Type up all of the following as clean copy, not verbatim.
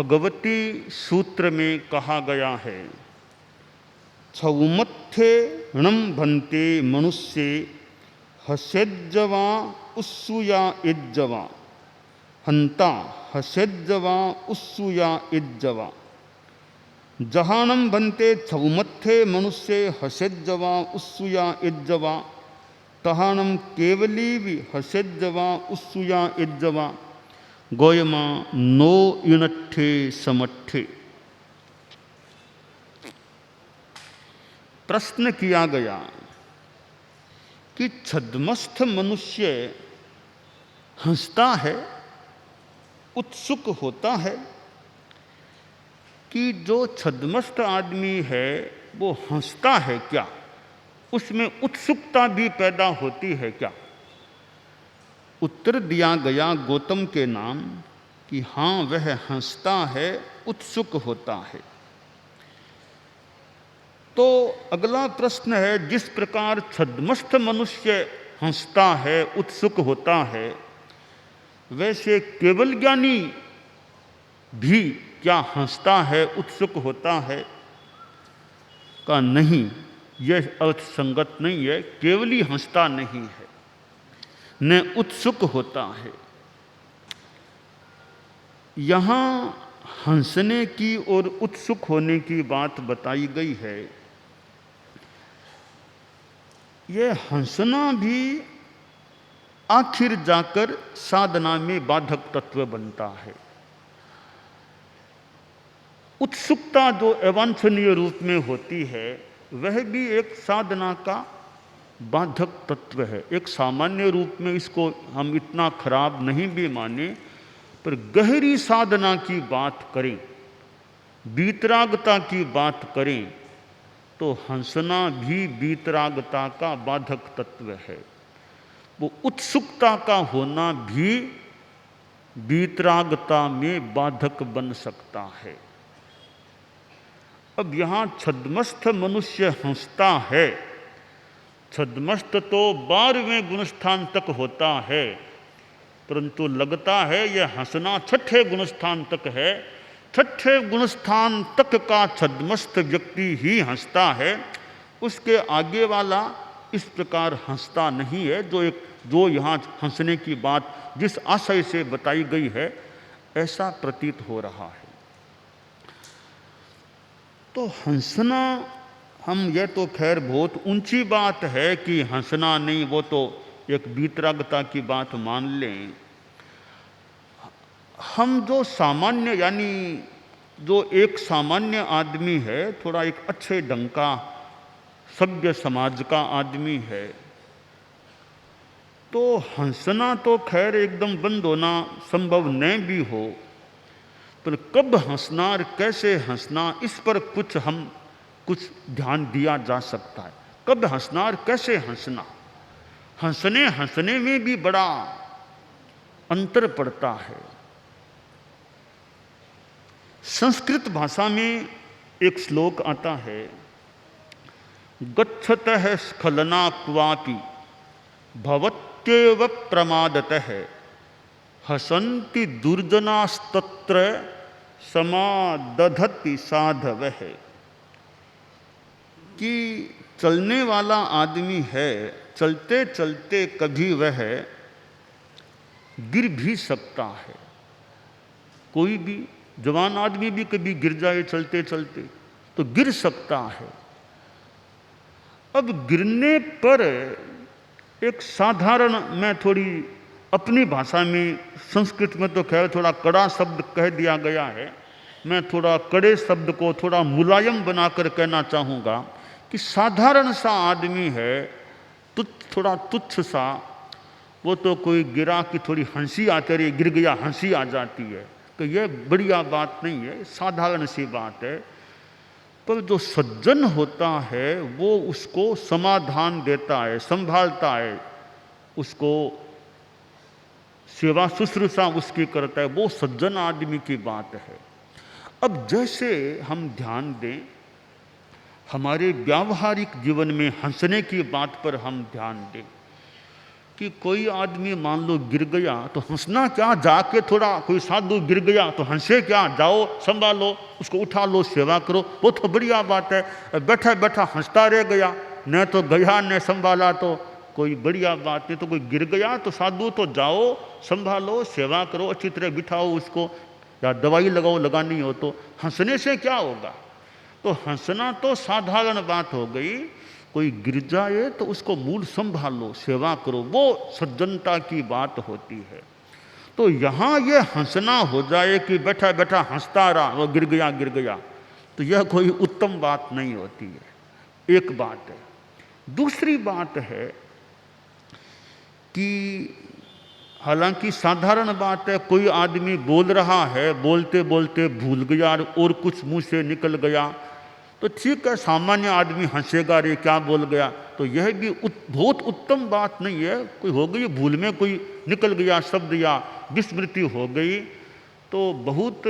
भगवती सूत्र में कहा गया है, छौमत्थे णम भन्ते मनुष्य हस्यज्जवा उस्सुया इज्जवा हंता हस्यज्जवा उस्सुया इज्जवा। जहानम बनते छौमत्थे मनुष्य हस्यज्जवा उस्सुया इज्जवा तहानम केवली भी हस्यज्जवा उस्सुया इज्जवा गोयमा नो इनठे समठे। प्रश्न किया गया कि छद्मस्थ मनुष्य हंसता है, उत्सुक होता है, कि जो छद्मस्थ आदमी है वो हंसता है क्या, उसमें उत्सुकता भी पैदा होती है क्या? उत्तर दिया गया गौतम के नाम कि हाँ, वह हंसता है, उत्सुक होता है। तो अगला प्रश्न है, जिस प्रकार छद्मस्थ मनुष्य हंसता है, उत्सुक होता है, वैसे केवल ज्ञानी भी क्या हंसता है, उत्सुक होता है? का नहीं, यह अर्थ संगत नहीं है। केवली हंसता नहीं है, न उत्सुक होता है। यहाँ हंसने की और उत्सुक होने की बात बताई गई है। यह हंसना भी आखिर जाकर साधना में बाधक तत्व बनता है। उत्सुकता जो अवांछनीय रूप में होती है, वह भी एक साधना का बाधक तत्व है। एक सामान्य रूप में इसको हम इतना खराब नहीं भी माने, पर गहरी साधना की बात करें, वीतरागता की बात करें, तो हंसना भी वीतरागता का बाधक तत्व है। वो उत्सुकता का होना भी वीतरागता में बाधक बन सकता है। अब यहाँ छद्मस्थ मनुष्य हंसता है। छद्मस्थ तो 12वें गुणस्थान तक होता है, परंतु लगता है यह हंसना 6ठे गुणस्थान तक है। 6ठे गुणस्थान तक का छद्मस्थ व्यक्ति ही हंसता है, उसके आगे वाला इस प्रकार हंसता नहीं है। जो यहाँ हंसने की बात जिस आशय से बताई गई है, ऐसा प्रतीत हो रहा है। तो हंसना, हम यह तो खैर बहुत ऊंची बात है कि हंसना नहीं, वो तो एक वीतरागता की बात मान लें। हम जो सामान्य, यानी जो एक सामान्य आदमी है, थोड़ा एक अच्छे ढंग का सभ्य समाज का आदमी है, तो हंसना तो खैर एकदम बंद होना संभव न भी हो, पर कब हंसना और कैसे हंसना, इस पर कुछ ध्यान दिया जा सकता है। कब हंसना और कैसे हंसना, हंसने में भी बड़ा अंतर पड़ता है। संस्कृत भाषा में एक श्लोक आता है, गच्छतः स्खलना क्वापि भवत्येव प्रमादतः हसन्ति दुर्जनास्तत्र समादधति साधवः। कि चलने वाला आदमी है, चलते चलते कभी वह गिर भी सकता है। कोई भी जवान आदमी भी कभी गिर जाए चलते चलते, तो गिर सकता है। अब गिरने पर एक साधारण, मैं थोड़ी अपनी भाषा में, संस्कृत में तो खैर थोड़ा कड़ा शब्द कह दिया गया है, मैं थोड़ा कड़े शब्द को थोड़ा मुलायम बनाकर कहना चाहूँगा कि साधारण सा आदमी है, थोड़ा तुच्छ सा, वो तो कोई गिरा कि थोड़ी हंसी आती रही, गिर गया हंसी आ जाती है, तो यह बढ़िया बात नहीं है, साधारण सी बात है। पर जो सज्जन होता है वो उसको समाधान देता है, संभालता है, उसको सेवा शुश्रूषा उसकी करता है, वो सज्जन आदमी की बात है। अब जैसे हम ध्यान दें, हमारे व्यावहारिक जीवन में हंसने की बात पर हम ध्यान दें, कि कोई आदमी मान लो गिर गया तो हंसना क्या, जाके थोड़ा कोई साधु गिर गया तो हंसे क्या, जाओ संभालो उसको, उठा लो, सेवा करो, वो तो बढ़िया बात है। बैठा बैठा हंसता रह गया, न तो गया न संभाला, तो कोई बढ़िया बात नहीं। तो कोई गिर गया तो साधु तो जाओ, संभालो, सेवा करो, अच्छी तरह बिठाओ उसको, या दवाई लगाओ लगानी हो तो। हंसने से क्या होगा? तो हंसना तो साधारण बात हो गई। कोई गिर जाए तो उसको मूल संभालो, सेवा करो, वो सज्जनता की बात होती है। तो यहाँ ये हंसना हो जाए कि बैठा बैठा हंसता रहा, वो गिर गया, तो यह कोई उत्तम बात नहीं होती है। एक बात है। दूसरी बात है कि हालांकि साधारण बात है, कोई आदमी बोल रहा है, बोलते बोलते भूल गया और कुछ मुंह से निकल गया, तो ठीक है, सामान्य आदमी हंसेगा, रे क्या बोल गया। तो यह भी बहुत उत्तम बात नहीं है। कोई हो गई भूल में, कोई निकल गया शब्द या विस्मृति हो गई, तो बहुत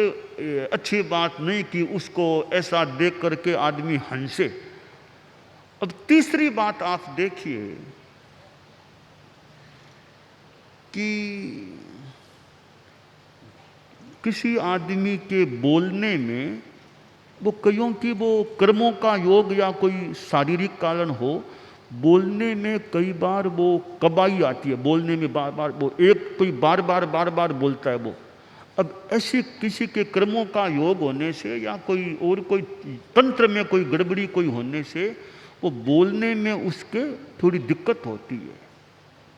अच्छी बात नहीं कि उसको ऐसा देख करके आदमी हंसे। अब तीसरी बात आप देखिए कि किसी आदमी के बोलने में वो कईयों की वो कर्मों का योग या कोई शारीरिक कारण हो, बोलने में कई बार वो कबाई आती है, बोलने में बार बार वो एक कोई बार बार बोलता है वो। अब ऐसे किसी के कर्मों का योग होने से या कोई और कोई तंत्र में कोई गड़बड़ी कोई होने से वो बोलने में उसके थोड़ी दिक्कत होती है।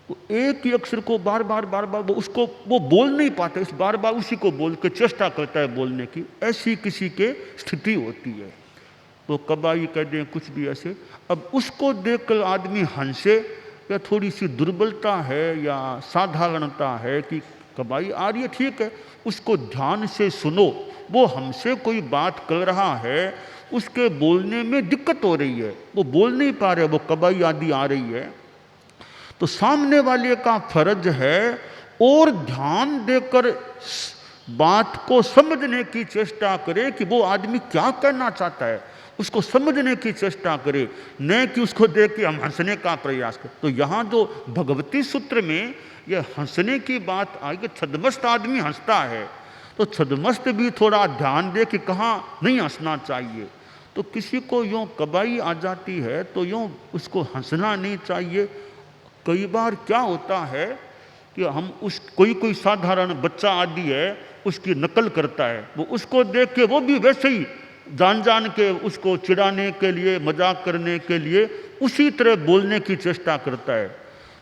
वो एक ही अक्षर को बार बार वो उसको वो बोल नहीं पाते, इस बार बार उसी को बोल के चेष्टा करता है बोलने की, ऐसी किसी के स्थिति होती है। वो कबाई कह दें, कुछ भी ऐसे। अब उसको देखकर आदमी हंसे, या थोड़ी सी दुर्बलता है या साधारणता है कि कबाई आ रही है, ठीक है, उसको ध्यान से सुनो। वो हमसे कोई बात कर रहा है, उसके बोलने में दिक्कत हो रही है, वो बोल नहीं पा रहे, वो कबाई आदि आ रही है, तो सामने वाले का फर्ज है और ध्यान देकर बात को समझने की चेष्टा करे कि वो आदमी क्या करना चाहता है, उसको समझने की चेष्टा करे, न कि उसको देख के हम हंसने का प्रयास करें। तो यहाँ जो भगवती सूत्र में यह हंसने की बात आई कि छद्मस्त आदमी हंसता है, तो छद्मस्त भी थोड़ा ध्यान दे कि कहाँ नहीं हंसना चाहिए। तो किसी को यूँ कबाई आ जाती है तो यूँ उसको हंसना नहीं चाहिए। कई बार क्या होता है कि हम उस कोई साधारण बच्चा आदि है, उसकी नकल करता है, वो उसको देख के वो भी वैसे ही जान के उसको चिढ़ाने के लिए, मजाक करने के लिए उसी तरह बोलने की चेष्टा करता है,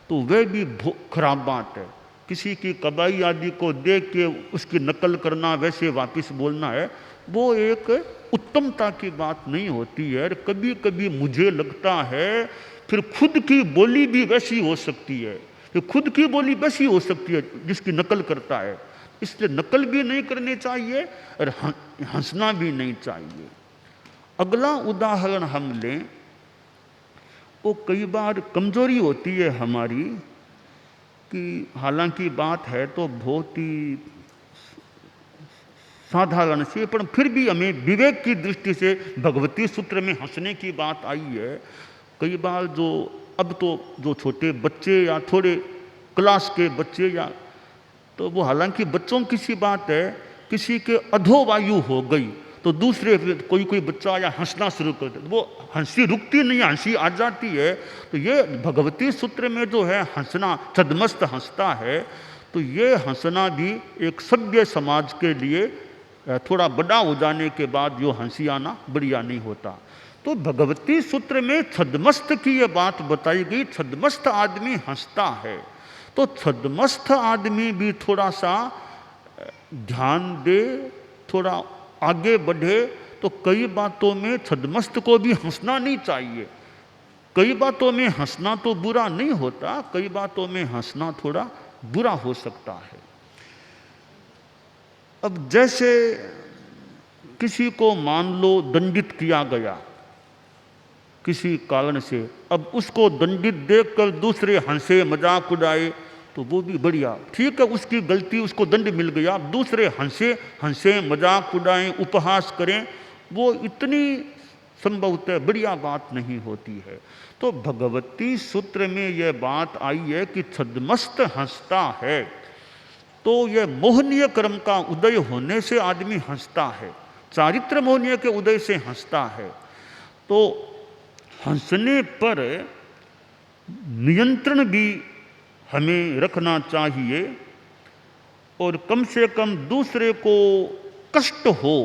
तो वह भी खराब बात है। किसी की कबाई आदि को देख के उसकी नकल करना, वैसे वापस बोलना है, वो एक उत्तमता की बात नहीं होती है। कभी कभी मुझे लगता है फिर खुद की बोली भी वैसी हो सकती है, फिर खुद की बोली वैसी हो सकती है जिसकी नकल करता है। इसलिए नकल भी नहीं करनी चाहिए और हंसना भी नहीं चाहिए। अगला उदाहरण हम लें, वो कई बार कमजोरी होती है हमारी कि हालांकि बात है तो बहुत ही साधारण सी, पर फिर भी हमें विवेक की दृष्टि से भगवती सूत्र में हंसने की बात आई है। कई बार जो अब तो जो छोटे बच्चे या थोड़े क्लास के बच्चे, या तो वो हालांकि बच्चों की सी बात है, किसी के अधोवायु हो गई तो दूसरे कोई बच्चा या हंसना शुरू कर दे, वो हंसी रुकती नहीं, हंसी आ जाती है। तो ये भगवती सूत्र में जो है हंसना, छद्मस्त हंसता है, तो ये हंसना भी एक सभ्य समाज के लिए थोड़ा बड़ा हो जाने के बाद जो हंसी आना बढ़िया नहीं होता। तो भगवती सूत्र में छद्मस्त की ये बात बताई गई, छद्मस्त आदमी हंसता है। तो छद्मस्त आदमी भी थोड़ा सा ध्यान दे, थोड़ा आगे बढ़े, तो कई बातों में छद्मस्त को भी हंसना नहीं चाहिए। कई बातों में हंसना तो बुरा नहीं होता, कई बातों में हंसना थोड़ा बुरा हो सकता है। अब जैसे किसी को मान लो दंडित किया गया किसी कारण से, अब उसको दंडित देखकर दूसरे हंसे, मजाक उड़ाए, तो वो भी बढ़िया, ठीक है, उसकी गलती, उसको दंड मिल गया। अब दूसरे हंसे मजाक उड़ाएं, उपहास करें, वो इतनी संभवतः बढ़िया बात नहीं होती है। तो भगवती सूत्र में यह बात आई है कि छद्मस्त हंसता है, तो यह मोहनीय कर्म का उदय होने से आदमी हंसता है, चारित्र मोहनीय के उदय से हंसता है। तो हंसने पर नियंत्रण भी हमें रखना चाहिए और कम से कम दूसरे को कष्ट हो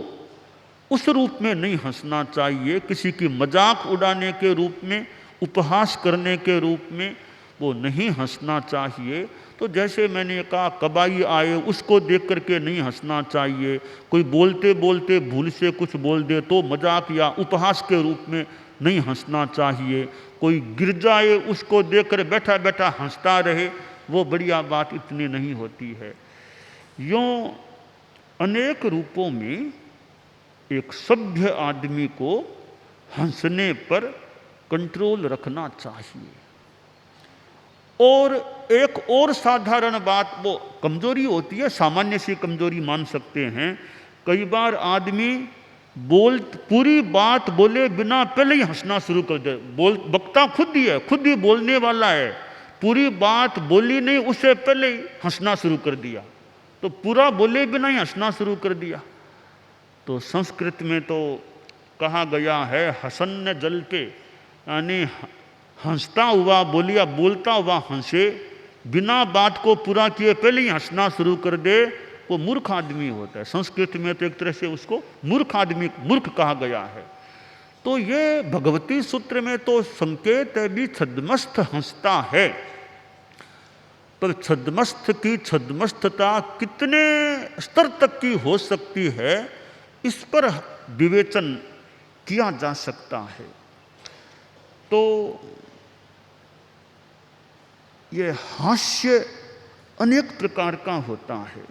उस रूप में नहीं हंसना चाहिए। किसी की मजाक उड़ाने के रूप में, उपहास करने के रूप में वो नहीं हंसना चाहिए। तो जैसे मैंने कहा, कबाई आए उसको देख करके नहीं हंसना चाहिए। कोई बोलते बोलते भूल से कुछ बोल दे तो मजाक या उपहास के रूप में नहीं हंसना चाहिए। कोई गिर जाए उसको देखकर बैठा बैठा हंसता रहे, वो बढ़िया बात इतनी नहीं होती है। यूँ अनेक रूपों में एक सभ्य आदमी को हंसने पर कंट्रोल रखना चाहिए। और एक और साधारण बात, वो कमजोरी होती है, सामान्य सी कमजोरी मान सकते हैं। कई बार आदमी पूरी बात बोले बिना पहले ही हंसना शुरू कर दे। वक्ता खुद ही है, खुद ही बोलने वाला है, पूरी बात बोली नहीं उससे पहले ही हंसना शुरू कर दिया, तो पूरा बोले बिना ही हंसना शुरू कर दिया। तो संस्कृत में तो कहा गया है हसन्न जल पे, यानी हंसता हुआ बोलिया, बोलता हुआ हंसे, बिना बात को पूरा किए पहले ही हंसना शुरू कर दे, वो मूर्ख आदमी होता है। संस्कृत में तो एक तरह से उसको मूर्ख आदमी, मूर्ख कहा गया है। तो ये भगवती सूत्र में तो संकेत है भी छद्मस्थ हंसता है, पर छद्मस्थ की छद्मस्थता कितने स्तर तक की हो सकती है, इस पर विवेचन किया जा सकता है। तो ये हास्य अनेक प्रकार का होता है।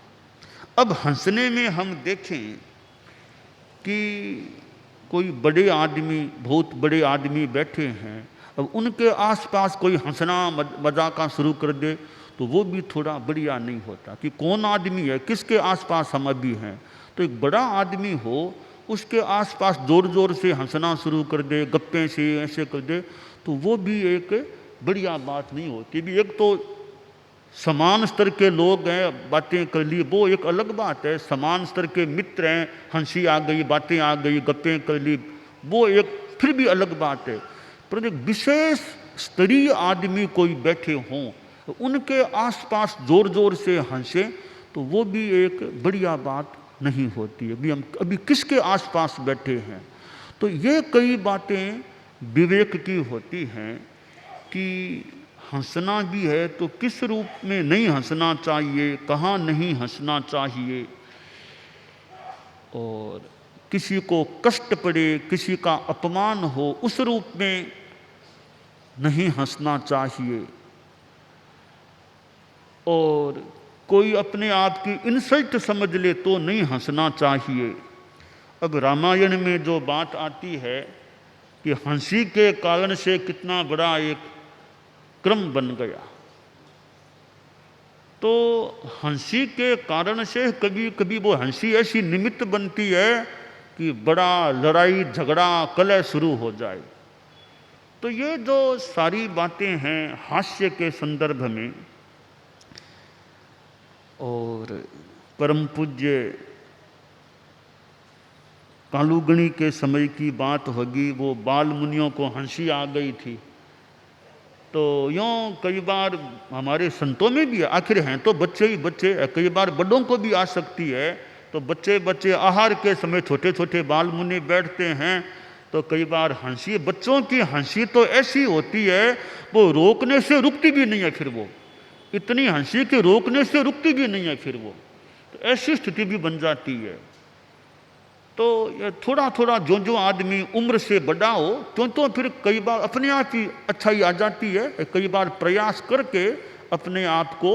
अब हंसने में हम देखें कि कोई बड़े आदमी, बहुत बड़े आदमी बैठे हैं, अब उनके आसपास कोई हंसना मजाका शुरू कर दे तो वो भी थोड़ा बढ़िया नहीं होता कि कौन आदमी है, किसके आसपास हम अभी हैं। तो एक बड़ा आदमी हो, उसके आसपास जोर जोर से हंसना शुरू कर दे, गप्पे से ऐसे कर दे, तो वो भी एक बढ़िया बात नहीं होती। भी एक तो समान स्तर के लोग हैं, बातें कर ली, वो एक अलग बात है। समान स्तर के मित्र हैं, हंसी आ गई, बातें आ गई, गप्पें कर ली, वो एक फिर भी अलग बात है। पर एक विशेष स्तरीय आदमी कोई बैठे हों, उनके आसपास जोर जोर से हंसे, तो वो भी एक बढ़िया बात नहीं होती है। अभी हम अभी किसके आसपास बैठे हैं, तो ये कई बातें विवेक की होती हैं कि हंसना भी है तो किस रूप में नहीं हंसना चाहिए, कहाँ नहीं हंसना चाहिए, और किसी को कष्ट पड़े, किसी का अपमान हो, उस रूप में नहीं हंसना चाहिए, और कोई अपने आप की इंसल्ट समझ ले तो नहीं हंसना चाहिए। अब रामायण में जो बात आती है कि हंसी के कारण से कितना बड़ा एक क्रम बन गया, तो हंसी के कारण से कभी कभी वो हंसी ऐसी निमित्त बनती है कि बड़ा लड़ाई झगड़ा कलह शुरू हो जाए। तो ये जो सारी बातें हैं हास्य के संदर्भ में, और परम पूज्य कालूगणी के समय की बात होगी, वो बाल मुनियों को हंसी आ गई थी। तो यूँ कई बार हमारे संतों में भी, आखिर हैं तो बच्चे ही बच्चे, कई बार बड़ों को भी आ सकती है। तो बच्चे बच्चे आहार के समय छोटे छोटे बाल मुनि बैठते हैं, तो कई बार हंसी, बच्चों की हंसी तो ऐसी होती है वो रोकने से रुकती भी नहीं है, फिर वो इतनी हंसी कि रोकने से रुकती भी नहीं है, फिर वो तो ऐसी स्थिति भी बन जाती है। तो ये थोड़ा थोड़ा जो जो आदमी उम्र से बड़ा हो तो फिर कई बार अपने आप ही अच्छाई आ जाती है। कई बार प्रयास करके अपने आप को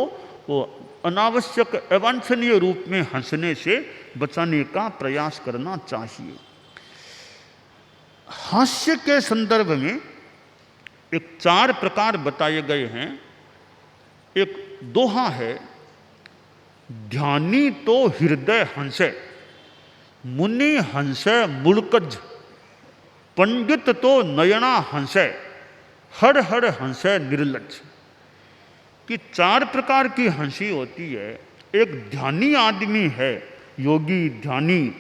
वो अनावश्यक अवांछनीय रूप में हंसने से बचाने का प्रयास करना चाहिए। हास्य के संदर्भ में एक 4 प्रकार बताए गए हैं। एक दोहा है, ध्यानी तो हृदय हंसे, मुनि हंसे मुड़कज। पंडित तो नयना हंसे, हर हर हंसे निर्लज। कि 4 प्रकार की हंसी होती है। एक ध्यानी आदमी है, योगी ध्यानी,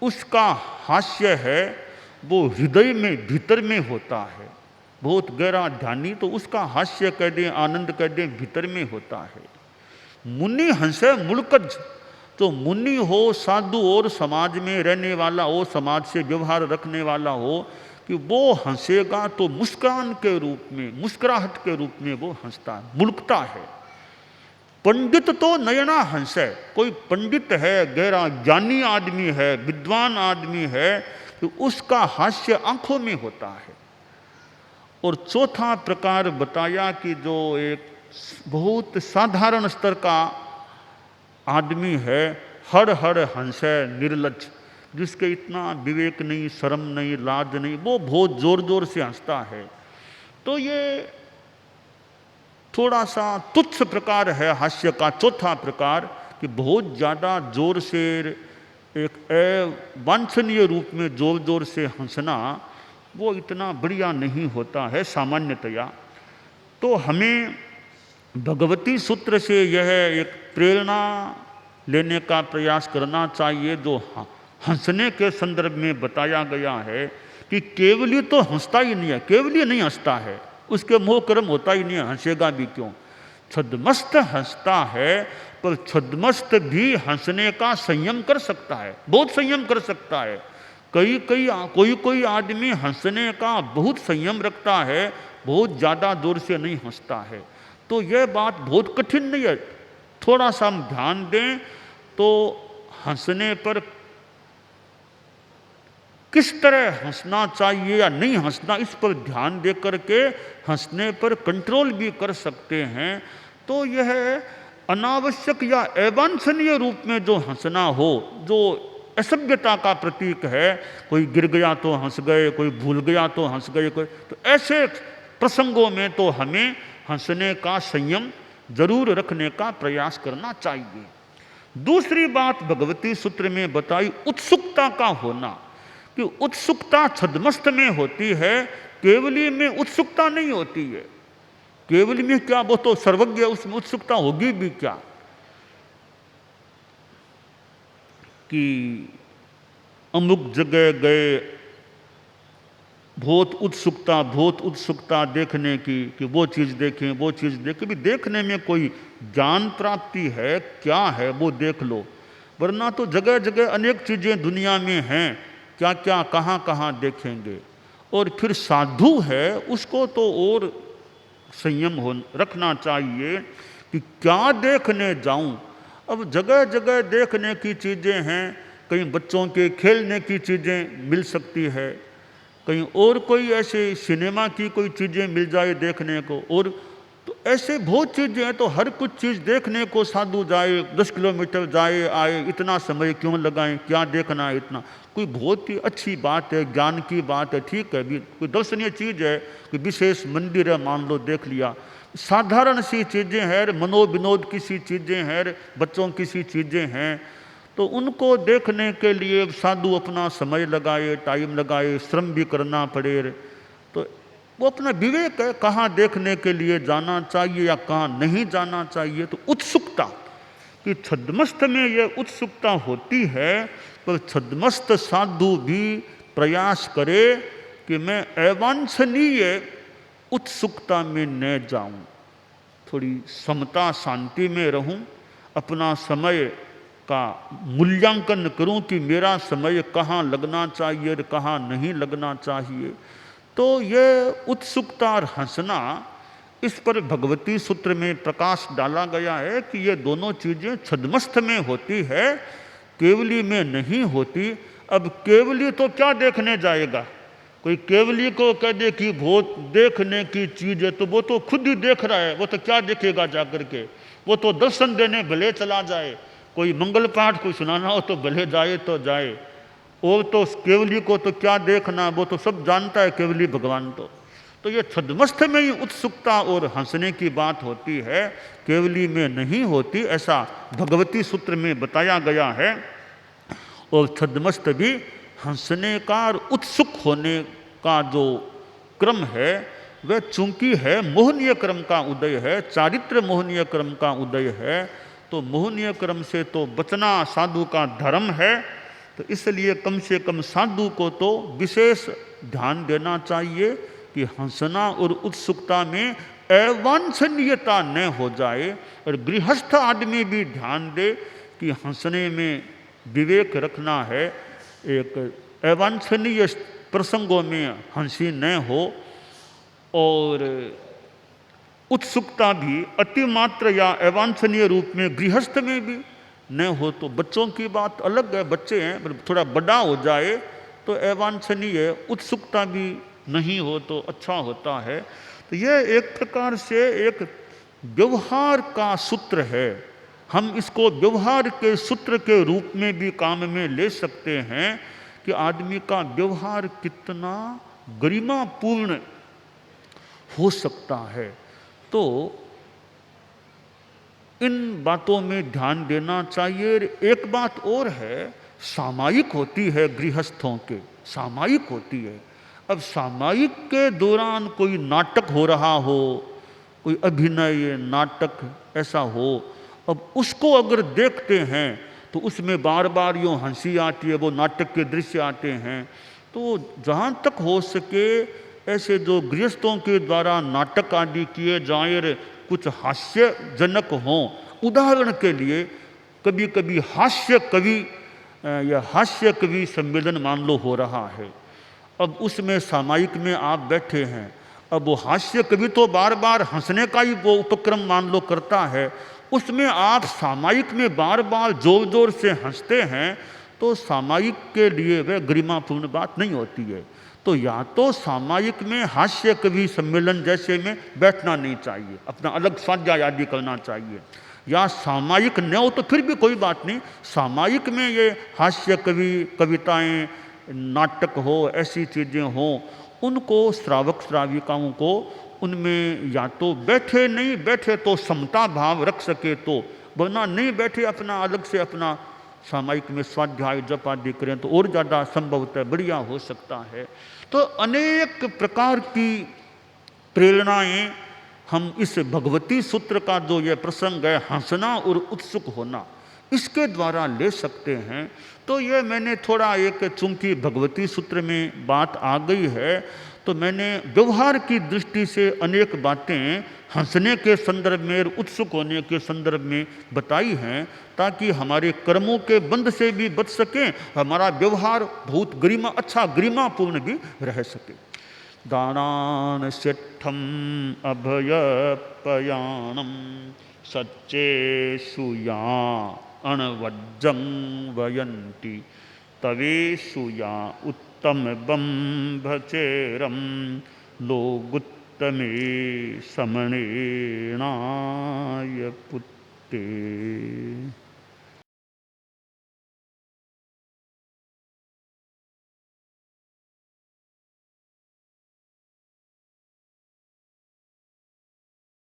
उसका हास्य है वो हृदय में भीतर में होता है। बहुत गहरा ध्यानी तो उसका हास्य कह दें, आनंद कह दें, भीतर में होता है। मुनि हंसे मुल्कज, तो मुनि हो, साधु और समाज में रहने वाला हो, समाज से व्यवहार रखने वाला हो, कि वो हंसेगा तो मुस्कान के रूप में, मुस्कुराहट के रूप में वो हंसता है, मुल्कता है। पंडित तो नयना हंसे, कोई पंडित है, गहरा ज्ञानी आदमी है, विद्वान आदमी है, तो उसका हास्य आंखों में होता है। और चौथा प्रकार बताया कि जो एक बहुत साधारण स्तर का आदमी है, हर हर हंसे निर्लज, जिसके इतना विवेक नहीं, शर्म नहीं, लाज नहीं, वो बहुत जोर जोर से हंसता है। तो ये थोड़ा सा तुच्छ प्रकार है हास्य का। चौथा प्रकार कि बहुत ज़्यादा जोर से, एक वांछनीय रूप में जोर जोर से हंसना, वो इतना बढ़िया नहीं होता है सामान्यतया। तो हमें भगवती सूत्र से यह एक प्रेरणा लेने का प्रयास करना चाहिए, जो हंसने के संदर्भ में बताया गया है कि केवली तो हंसता ही नहीं है, केवली नहीं हंसता है, उसके मोह कर्म होता ही नहीं है, हंसेगा भी क्यों। छद्मस्त हंसता है, पर छद्मस्त भी हंसने का संयम कर सकता है, बहुत संयम कर सकता है। कोई आदमी हंसने का बहुत संयम रखता है, बहुत ज़्यादा जोर से नहीं हंसता है। तो यह बात बहुत कठिन नहीं है, थोड़ा सा हम ध्यान दें तो हंसने पर किस तरह हंसना चाहिए या नहीं हंसना, इस पर ध्यान दे करके हंसने पर कंट्रोल भी कर सकते हैं। तो यह अनावश्यक या अवांछनीय रूप में जो हंसना हो, जो असभ्यता का प्रतीक है, कोई गिर गया तो हंस गए, कोई भूल गया तो हंस गए, कोई, तो ऐसे प्रसंगों में तो हमें हंसने का संयम जरूर रखने का प्रयास करना चाहिए। दूसरी बात भगवती सूत्र में बताई उत्सुकता का होना, कि उत्सुकता छद्मस्त में होती है, केवली में उत्सुकता नहीं होती है। केवली में क्या, वो तो सर्वज्ञ, उसमें उत्सुकता होगी भी क्या। कि अमुक जगह गए, बहुत उत्सुकता देखने की, कि वो चीज़ देखें, वो चीज़ देखें। भी देखने में कोई ज्ञान प्राप्ति है क्या है, वो देख लो, वरना तो जगह जगह अनेक चीज़ें दुनिया में हैं, क्या क्या कहाँ कहाँ देखेंगे। और फिर साधु है, उसको तो और संयम रखना चाहिए कि क्या देखने जाऊं। अब जगह जगह देखने की चीज़ें हैं, कहीं बच्चों के खेलने की चीज़ें मिल सकती है, कहीं और कोई ऐसे सिनेमा की कोई चीज़ें मिल जाए देखने को, और तो ऐसे बहुत चीज़ें हैं। तो हर कुछ चीज़ देखने को साधु जाए, 10 किलोमीटर जाए आए, इतना समय क्यों लगाएं, क्या देखना है इतना। कोई बहुत ही अच्छी बात है, ज्ञान की बात है, ठीक है, भी कोई दर्शनीय चीज़ है, कोई विशेष मंदिर है, मान लो देख लिया। साधारण सी चीज़ें हैं, मनोविनोद की सी चीज़ें हैं, बच्चों की सी चीज़ें हैं, तो उनको देखने के लिए साधु अपना समय लगाए, टाइम लगाए, श्रम भी करना पड़े। तो वो अपना विवेक है, कहाँ देखने के लिए जाना चाहिए या कहाँ नहीं जाना चाहिए। तो उत्सुकता, कि छद्मस्त में ये उत्सुकता होती है, पर छद्मस्त साधु भी प्रयास करे कि मैं अवांछनीय उत्सुकता में न जाऊं, थोड़ी समता शांति में रहूं, अपना समय का मूल्यांकन करूं कि मेरा समय कहाँ लगना चाहिए और कहाँ नहीं लगना चाहिए। तो ये उत्सुकता और हंसना, इस पर भगवती सूत्र में प्रकाश डाला गया है कि ये दोनों चीज़ें छद्मस्थ में होती है, केवली में नहीं होती। अब केवली तो क्या देखने जाएगा, कोई केवली को कह दे कि बहुत देखने की चीज़ है, तो वो तो खुद ही देख रहा है, वो तो क्या देखेगा जा करके। वो तो दर्शन देने भले चला जाए, कोई मंगल पाठ कोई सुनाना हो तो भले जाए तो जाए, और तो केवली को तो क्या देखना, वो तो सब जानता है केवली भगवान। तो ये छद्मस्थ में ही उत्सुकता और हंसने की बात होती है, केवली में नहीं होती, ऐसा भगवती सूत्र में बताया गया है। और छद्मस्थ भी हंसने का और उत्सुक होने का जो क्रम है वह चूंकि है मोहनीय क्रम का उदय है, चारित्र मोहनीय क्रम का उदय है, तो मोहनीय क्रम से तो बचना साधु का धर्म है। तो इसलिए कम से कम साधु को तो विशेष ध्यान देना चाहिए कि हंसना और उत्सुकता में अवांछनीयता न हो जाए, और गृहस्थ आदमी भी ध्यान दे कि हंसने में विवेक रखना है, एक अवांछनीय प्रसंगों में हंसी न हो, और उत्सुकता भी अतिमात्र या अवांछनीय रूप में गृहस्थ में भी न हो। तो बच्चों की बात अलग है, बच्चे हैं, थोड़ा बड़ा हो जाए तो अवांछनीय उत्सुकता भी नहीं हो तो अच्छा होता है। तो यह एक प्रकार से एक व्यवहार का सूत्र है, हम इसको व्यवहार के सूत्र के रूप में भी काम में ले सकते हैं कि आदमी का व्यवहार कितना गरिमापूर्ण हो सकता है। तो इन बातों में ध्यान देना चाहिए। एक बात और है, सामायिक होती है गृहस्थों के, सामायिक होती है। अब सामायिक के दौरान कोई नाटक हो रहा हो, कोई अभिनय नाटक ऐसा हो, अब उसको अगर देखते हैं तो उसमें बार बार यूँ हंसी आती है, वो नाटक के दृश्य आते हैं। तो जहाँ तक हो सके ऐसे जो गृहस्थों के द्वारा नाटक आदि किए जाए कुछ हास्यजनक हों। उदाहरण के लिए कभी कभी हास्य कवि या हास्य कवि सम्मेलन मान लो हो रहा है, अब उसमें सामायिक में आप बैठे हैं, अब वो हास्य कवि तो बार बार हंसने का ही वो उपक्रम मान लो करता है, उसमें आप सामायिक में बार बार जोर जोर से हंसते हैं, तो सामायिक के लिए वह गरिमापूर्ण बात नहीं होती है। तो या तो सामायिक में हास्य कवि सम्मेलन जैसे में बैठना नहीं चाहिए, अपना अलग स्वाध्याय आदि करना चाहिए, या सामायिक न हो तो फिर भी कोई बात नहीं, सामायिक में ये हास्य कवि कविताएं नाटक हो ऐसी चीज़ें हों, उनको श्रावक श्राविकाओं को उनमें या तो बैठे नहीं बैठे तो समता भाव रख सके तो, वरना नहीं बैठे अपना अलग से अपना सामायिक में स्वाध्याय जप आदि करें तो और ज़्यादा संभवतः बढ़िया हो सकता है। तो अनेक प्रकार की प्रेरणाएं हम इस भगवती सूत्र का जो ये प्रसंग है हंसना और उत्सुक होना, इसके द्वारा ले सकते हैं। तो ये मैंने थोड़ा एक चूंकि भगवती सूत्र में बात आ गई है तो मैंने व्यवहार की दृष्टि से अनेक बातें हंसने के संदर्भ में और उत्सुक होने के संदर्भ में बताई हैं, ताकि हमारे कर्मों के बंध से भी बच सकें, हमारा व्यवहार बहुत गरिमा अच्छा गरिमापूर्ण भी रह सके। दानान सिद्धम अभयपयाणम सच्चेषु या अणवज्जं वयन्ति तवेषु या उत्तम बंभचेरम लोगुत्तमे समणेनाय पुत्ते।